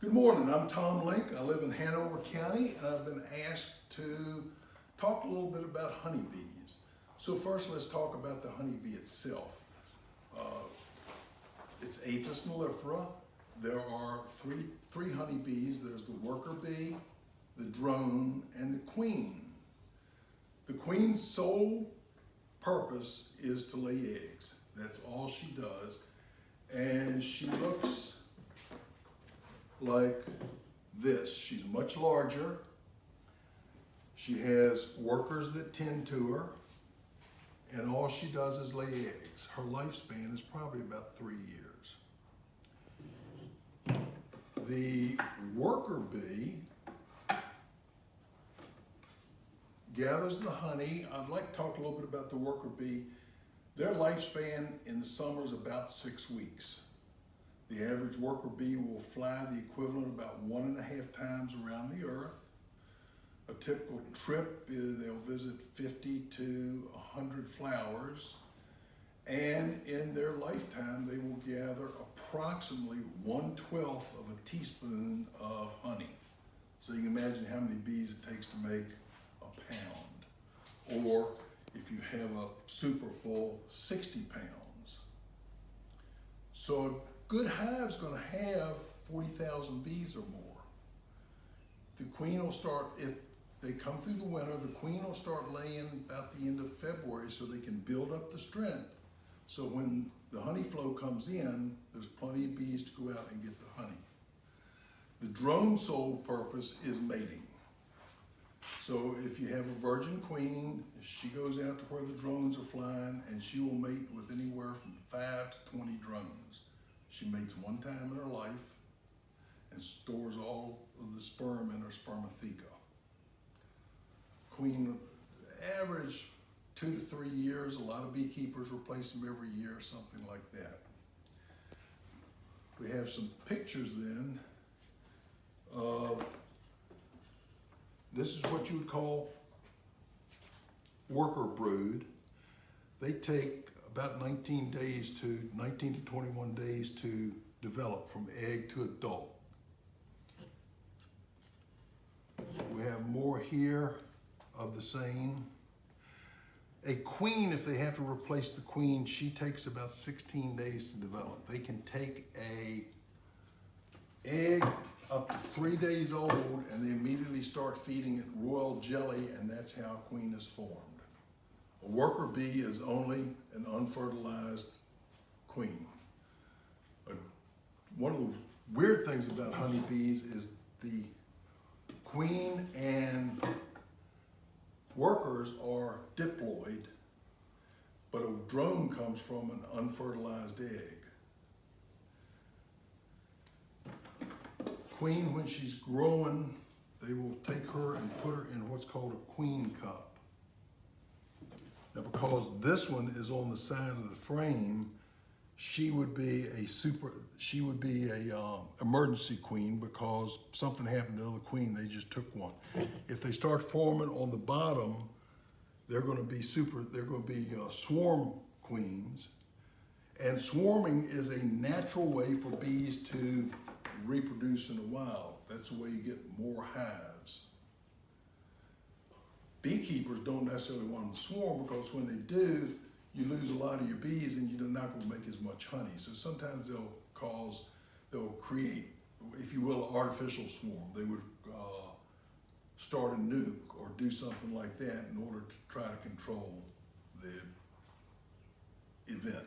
Good morning, I'm Tom Link. I live in Hanover County and I've been asked to talk a little bit about honeybees. So first let's talk about the honeybee itself. It's Apis mellifera. There are three honeybees. There's the worker bee, the drone, and the queen. The queen's sole purpose is to lay eggs. That's all she does. And she looks like this. She's much larger. She has workers that tend to her, and all she does is lay eggs. Her lifespan is probably about 3 years. The worker bee gathers the honey. I'd like to talk a little bit about the worker bee. Their lifespan in the summer is about 6 weeks. The average worker bee will fly the equivalent of about 1.5 times around the earth. A typical trip is they'll visit 50 to 100 flowers. And in their lifetime, they will gather approximately 1/12 of a teaspoon of honey. So you can imagine how many bees it takes to make a pound. Or if you have a super full, 60 pounds. So a good hive's gonna have 40,000 bees or more. The queen will start, if they come through the winter, the queen will start laying about the end of February so they can build up the strength. So when the honey flow comes in, there's plenty of bees to go out and get the honey. The drone's sole purpose is mating. So if you have a virgin queen, she goes out to where the drones are flying and she will mate with anywhere from 5 to 20 drones. She mates one time in her life and stores all of the sperm in her spermatheca. Queen, average 2 to 3 years. A lot of beekeepers replace them every year, something like that. We have some pictures then of, this is what you would call worker brood. They take about 19 to 21 days to develop from egg to adult. We have more here of the same. A queen, if they have to replace the queen, she takes about 16 days to develop. They can take a egg up to 3 days old and they immediately start feeding it royal jelly, and that's how a queen is formed. A worker bee is only an unfertilized queen. One of the weird things about honeybees is the queen and workers are diploid, but a drone comes from an unfertilized egg. Queen, when she's growing, they will take her and put her in what's called a queen cup. Now, because this one is on the side of the frame, she would be a emergency queen, because something happened to the other queen, they just took one. If they start forming on the bottom, they're going to be swarm queens. And swarming is a natural way for bees to reproduce in the wild. That's the way you get more hives. Beekeepers don't necessarily want them to swarm, because when they do, you lose a lot of your bees and you're not going to make as much honey. So sometimes they'll create, if you will, an artificial swarm. They would start a nuke or do something like that in order to try to control the event.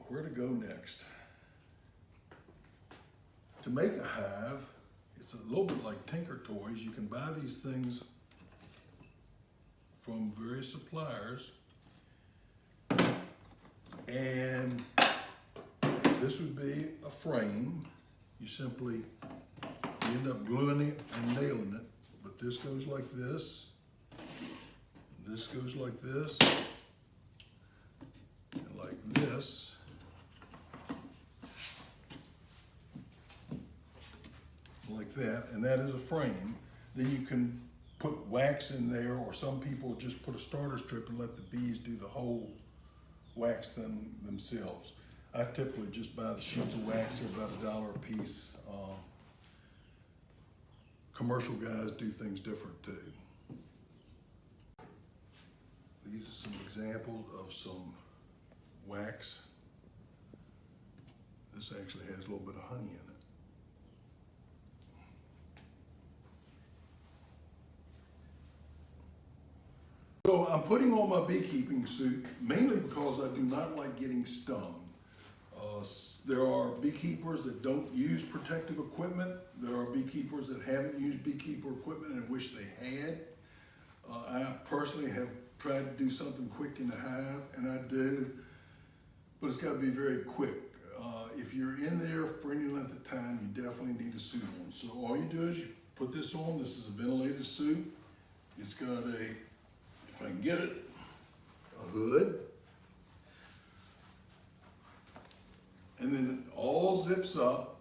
Where to go next? To make a hive, it's a little bit like Tinker Toys. You can buy these things from various suppliers, and this would be a frame. You simply end up gluing it and nailing it, but this goes like this, this goes like this, and like this, like that, and that is a frame. Then you can put wax in there, or some people just put a starter strip and let the bees do the whole wax themselves. I typically just buy the sheets of wax, they're about $1 a piece. Commercial guys do things different too. These are some examples of some wax. This actually has a little bit of honey in it. So I'm putting on my beekeeping suit mainly because I do not like getting stung. There are beekeepers that don't use protective equipment. There are beekeepers that haven't used beekeeper equipment and wish they had. I personally have tried to do something quick in the hive, and I do, but it's got to be very quick. If you're in there for any length of time, you definitely need a suit on. So all you do is you put this on. This is a ventilated suit. It's got a, if I can get it, a hood. And then it all zips up.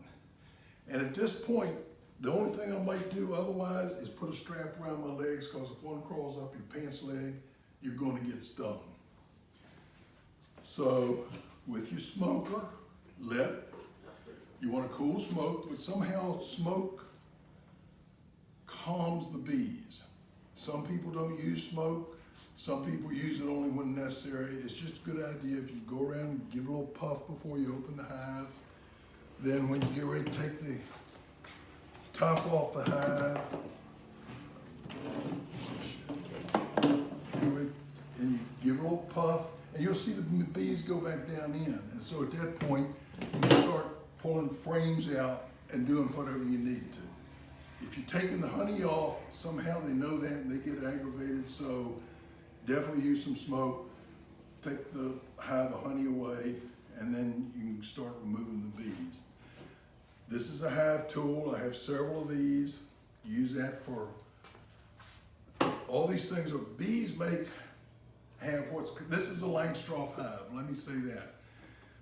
And at this point, the only thing I might do otherwise is put a strap around my legs, because if one crawls up your pants leg, you're going to get stung. So with your smoker, you want to cool smoke, but somehow smoke calms the bees. Some people don't use smoke. Some people use it only when necessary. It's just a good idea if you go around and give it a little puff before you open the hive. Then when you get ready to take the top off the hive, and you give it a little puff, and you'll see the bees go back down in. And so at that point, you can start pulling frames out and doing whatever you need to. If you're taking the honey off, somehow they know that and they get aggravated, so definitely use some smoke, take the hive of honey away, and then you can start removing the bees. This is a hive tool. I have several of these. Use that for all these things. Bees have this is a Langstroth hive, let me say that.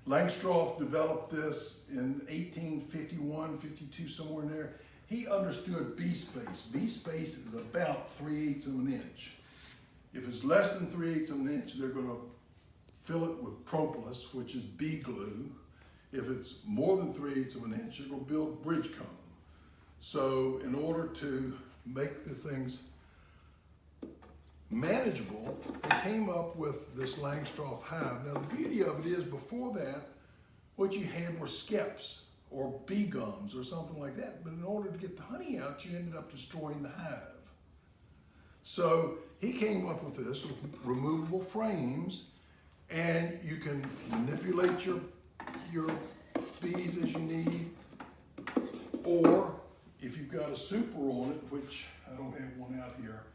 Langstroth developed this in 1851, 52, somewhere in there. He understood bee space. Bee space is about 3/8 of an inch. If it's less than 3/8 of an inch, they're gonna fill it with propolis, which is bee glue. If it's more than 3/8 of an inch, they're gonna build bridge comb. So in order to make the things manageable, they came up with this Langstroth hive. Now the beauty of it is, before that, what you had were skeps or bee gums or something like that. But in order to get the honey out, you ended up destroying the hive. So he came up with this with removable frames, and you can manipulate your bees as you need, or if you've got a super on it, which I don't have one out here,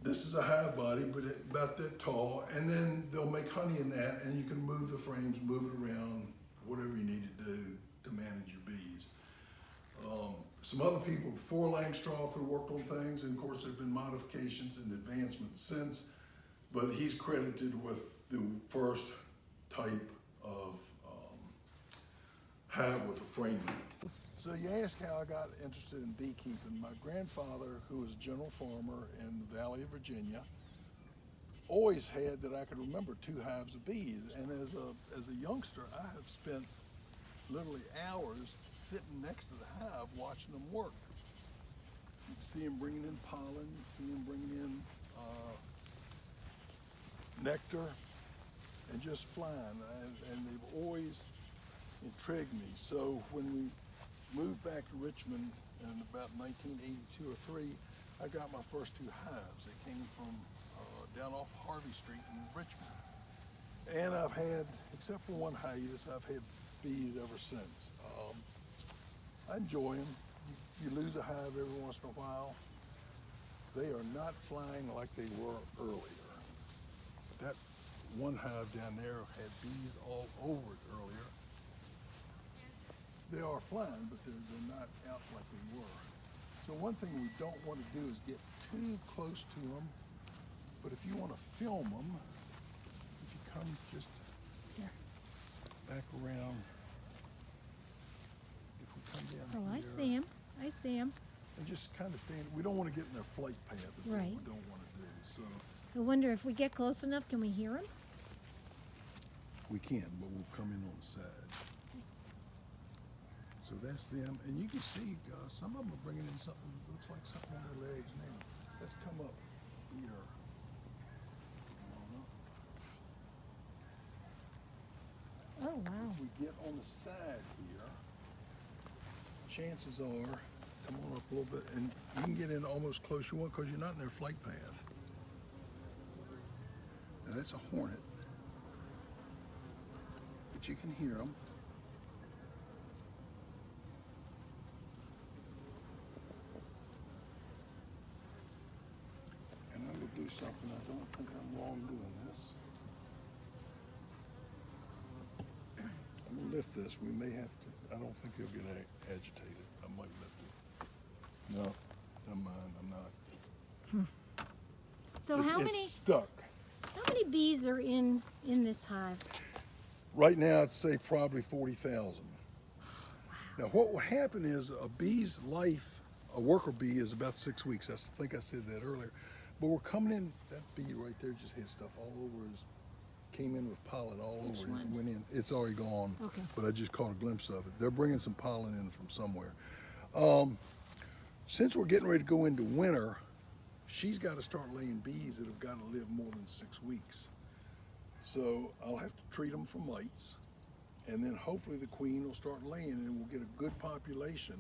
this is a hive body, but about that tall, and then they'll make honey in that, and you can move the frames, move it around, whatever you need to do to manage your bees. Some other people before Langstroth have worked on things, and of course there have been modifications and advancements since, but he's credited with the first type of hive with a frame in it. So you ask how I got interested in beekeeping. My grandfather, who was a general farmer in the Valley of Virginia, always had, that I could remember, 2 hives of bees. And as a youngster, I have spent literally hours sitting next to the hive watching them work. You can see them bringing in pollen, you see them bringing in nectar, and just flying. And they've always intrigued me. So when we moved back to Richmond in about 1982 or 3, I got my first 2 hives. They came from down off Harvey Street in Richmond. And I've had, except for one hiatus, I've had bees ever since. I enjoy them. You lose a hive every once in a while. They are not flying like they were earlier. That one hive down there had bees all over it earlier. They are flying, but they're not out like they were. So one thing we don't want to do is get too close to them. But if you want to film them, if you come just back around, if we come down Oh, here. I see him. I see him. And just kind of stand, we don't want to get in their flight path, is what Right. we don't want to do. So I wonder if we get close enough, can we hear him? We can, but we'll come in on the side. So that's them, and you can see some of them are bringing in something, looks like something on their legs now. Let's come up here. Oh, wow. If we get on the side here, chances are, come on up a little bit, and you can get in almost close you want because you're not in their flight path. Now that's a hornet, but you can hear them. And I'm going to do something, I don't think I'm wrong doing this. I'm going to lift this, we may have to, I don't think he'll get agitated. I might lift it. No, never mind, I'm not. So It's stuck. how many bees are in this hive? Right now, I'd say probably 40,000. Now, what will happen is a bee's life, a worker bee, is about 6 weeks. I think I said that earlier. But we're coming in, that bee right there just had stuff all over his, came in with pollen all Which over. one? It went in, it's already gone, Okay. but I just caught a glimpse of it. They're bringing some pollen in from somewhere. Since we're getting ready to go into winter, she's got to start laying bees that have got to live more than 6 weeks. So I'll have to treat them for mites, and then hopefully the queen will start laying and we'll get a good population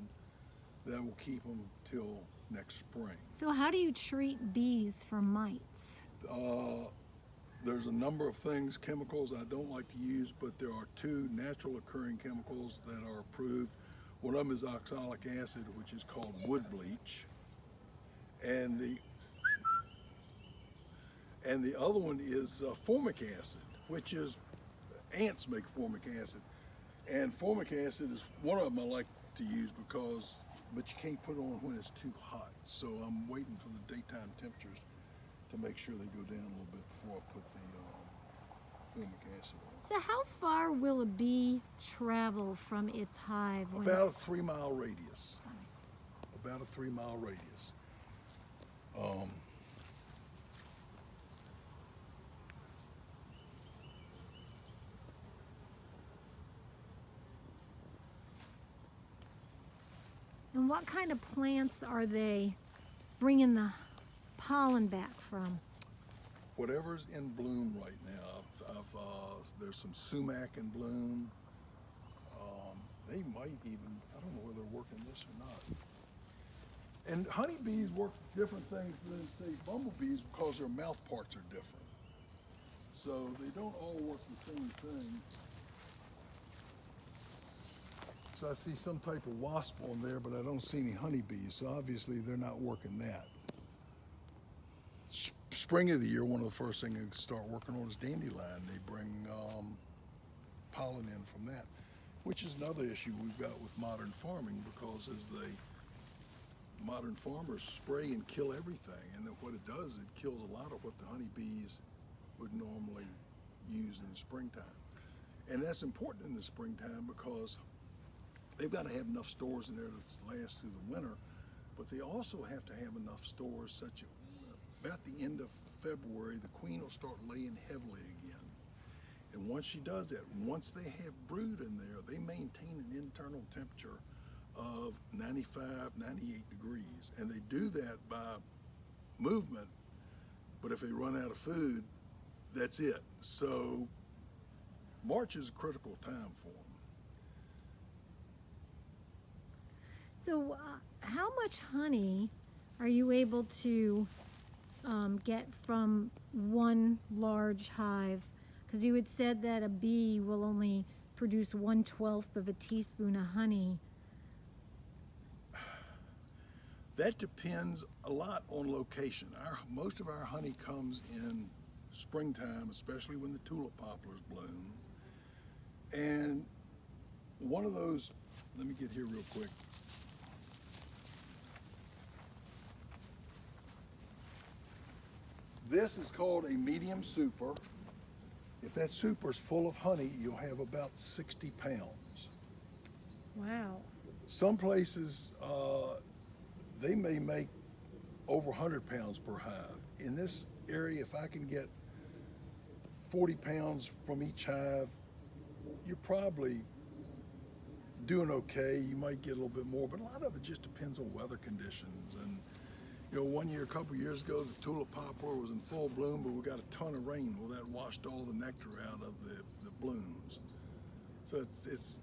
that will keep them till next spring. So how do you treat bees for mites? There's a number of things, chemicals I don't like to use, but there are 2 natural occurring chemicals that are approved. One of them is oxalic acid, which is called wood bleach, and the other one is formic acid, which is, ants make formic acid. And formic acid is one of them I like to use because, but you can't put it on when it's too hot. So I'm waiting for the daytime temperatures to make sure they go down a little bit before I put the formic acid on. So how far will a bee travel from its hive? When About a it's... 3-mile radius. About a 3-mile radius. And what kind of plants are they bringing the pollen back from? Whatever's in bloom right now. There's some sumac in bloom. They might even, I don't know whether they're working this or not. And honeybees work different things than, say, bumblebees because their mouth parts are different. So they don't all work the same thing. So I see some type of wasp on there, but I don't see any honeybees. So obviously they're not working that. Spring of the year, one of the first things they start working on is dandelion. They bring pollen in from that, which is another issue we've got with modern farming, because as modern farmers spray and kill everything, and what it does, it kills a lot of what the honeybees would normally use in the springtime. And that's important in the springtime because they've got to have enough stores in there to last through the winter, but they also have to have enough stores such as about the end of February, the queen will start laying heavily again. And once she does that, once they have brood in there, they maintain an internal temperature of 95, 98 degrees. And they do that by movement, but if they run out of food, that's it. So March is a critical time for them. So how much honey are you able to get from one large hive? Because you had said that a bee will only produce 1/12 of a teaspoon of honey. That depends a lot on location. Most of our honey comes in springtime, especially when the tulip poplars bloom. And one of those, let me get here real quick. This is called a medium super. If that super is full of honey, you'll have about 60 pounds. Wow. Some places, they may make over 100 pounds per hive. In this area, if I can get 40 pounds from each hive, you're probably doing okay. You might get a little bit more, but a lot of it just depends on weather conditions. And one year, a couple years ago, the tulip poplar was in full bloom, but we got a ton of rain. Well, that washed all the nectar out of the blooms. So it's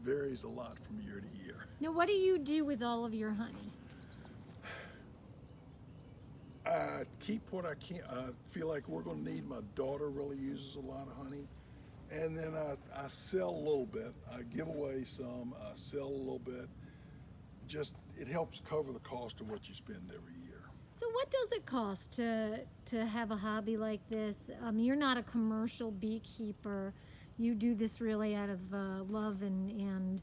varies a lot from year to year. Now, what do you do with all of your honey? I keep what I can. I feel like we're going to need. My daughter really uses a lot of honey. And then I sell a little bit. I give away some. I sell a little bit. Just, it helps cover the cost of what you spend every year. So what does it cost to have a hobby like this? You're not a commercial beekeeper. You do this really out of love and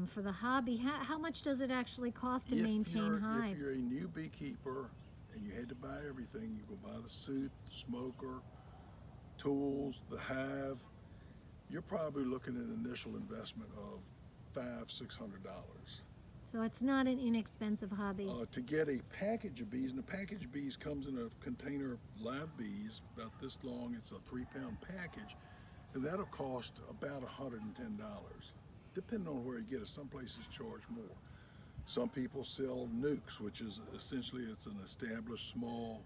for the hobby. How much does it actually cost to maintain hives? If you're a new beekeeper and you had to buy everything, you go buy the suit, the smoker, tools, the hive, you're probably looking at an initial investment of $500–600. So it's not an inexpensive hobby. To get a package of bees, and the package of bees comes in a container of live bees, about this long. It's a 3-pound package, and that'll cost about $110, depending on where you get it. Some places charge more. Some people sell nukes, which is essentially it's an established small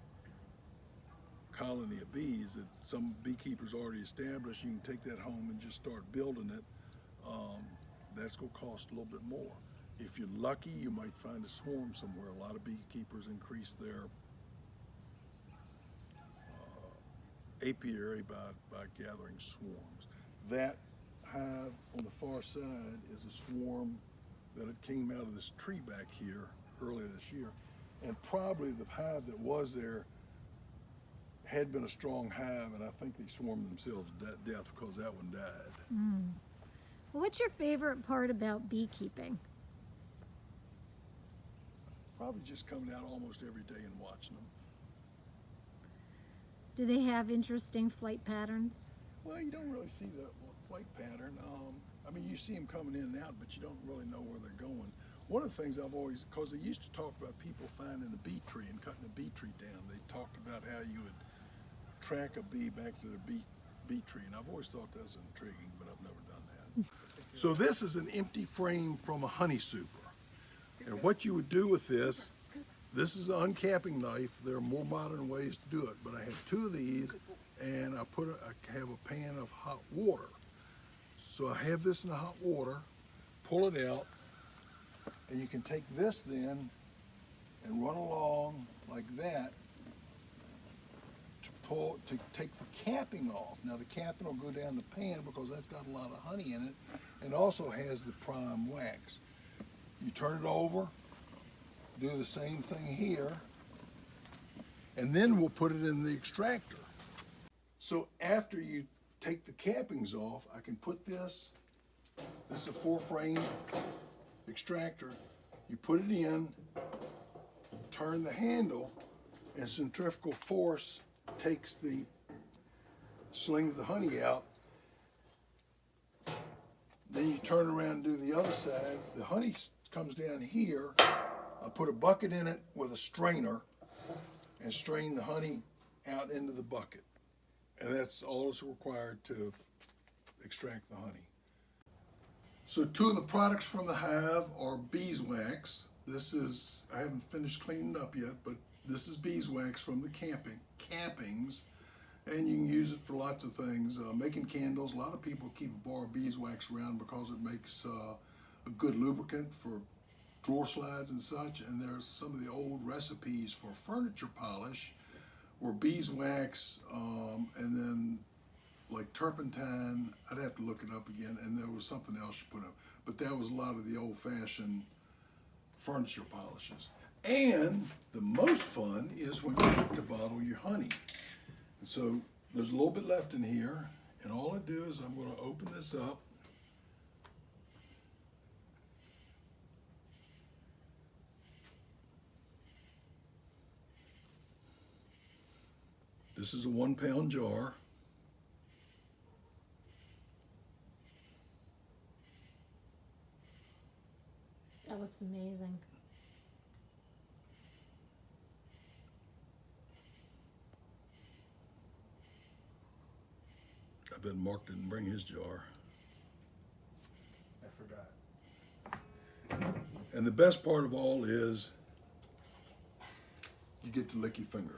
colony of bees that some beekeepers already established. You can take that home and just start building it. That's going to cost a little bit more. If you're lucky, you might find a swarm somewhere. A lot of beekeepers increase their apiary by gathering swarms. That hive on the far side is a swarm that it came out of this tree back here earlier this year. And probably the hive that was there had been a strong hive, and I think they swarmed themselves to death because that one died. Well, what's your favorite part about beekeeping? Probably just coming out almost every day and watching them. Do they have interesting flight patterns? Well, you don't really see the flight pattern. I mean, you see them coming in and out, but you don't really know where they're going. One of the things I've always, because they used to talk about people finding a bee tree and cutting a bee tree down. They talked about how you would track a bee back to their bee tree, and I've always thought that was intriguing, but I've never done that. So this is an empty frame from a honey super. And what you would do with this is an uncapping knife. There are more modern ways to do it, but I have 2 of these, and I have a pan of hot water. So I have this in the hot water, pull it out, and you can take this then and run along like that to take the capping off. Now the capping will go down the pan because that's got a lot of honey in it, and also has the prime wax. You turn it over, do the same thing here, and then we'll put it in the extractor. So after you take the cappings off, I can put this is a 4-frame extractor. You put it in, turn the handle, and centrifugal force slings the honey out. Then you turn around and do the other side. The honey comes down here. I put a bucket in it with a strainer and strain the honey out into the bucket. And that's all that's required to extract the honey. So 2 of the products from the hive are beeswax. This is, I haven't finished cleaning up yet, but this is beeswax from the cappings. And you can use it for lots of things. Making candles, a lot of people keep a bar of beeswax around because it makes a good lubricant for drawer slides and such. And there's some of the old recipes for furniture polish were beeswax and then like turpentine. I'd have to look it up again, and there was something else you put up. But that was a lot of the old-fashioned furniture polishes. And the most fun is when you get to bottle your honey. And so there's a little bit left in here, and all I do is I'm going to open this up. This is a 1-pound jar. That looks amazing. I bet Mark didn't bring his jar. I forgot. And the best part of all is you get to lick your finger.